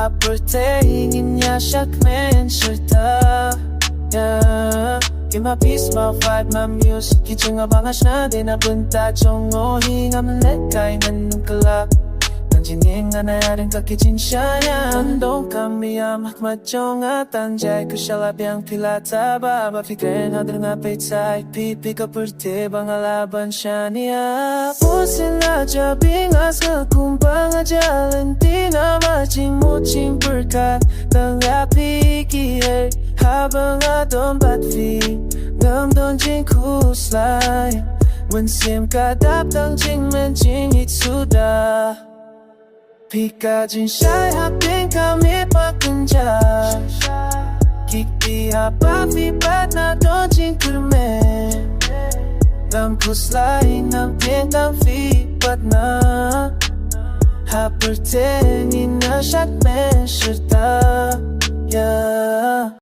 Happertingen jag kört människor yeah. Give my peace, my vibe, my music Kitchen abangas na din na punta Chong o hingam lekay nanungkalak Nanjining nga na rin kakichin siya niya Andong kami amak machong at anjay Kushalabiyang pilata Baba fikren hadr nga petsay Pipi ka perte bangalaban siya niya Pusin na jabing asal kumpang ajalan Di na maching-muching berkat Tangapi kihay Habang atong batvi Ngamdon jing kuslay Wensim kadap tang jing men jing itsuda Pika jing shy haping kami pakanja Kikti hapa vibat na don jing kurme Dam kuslay nam tentang vibat na Happertengin na siyak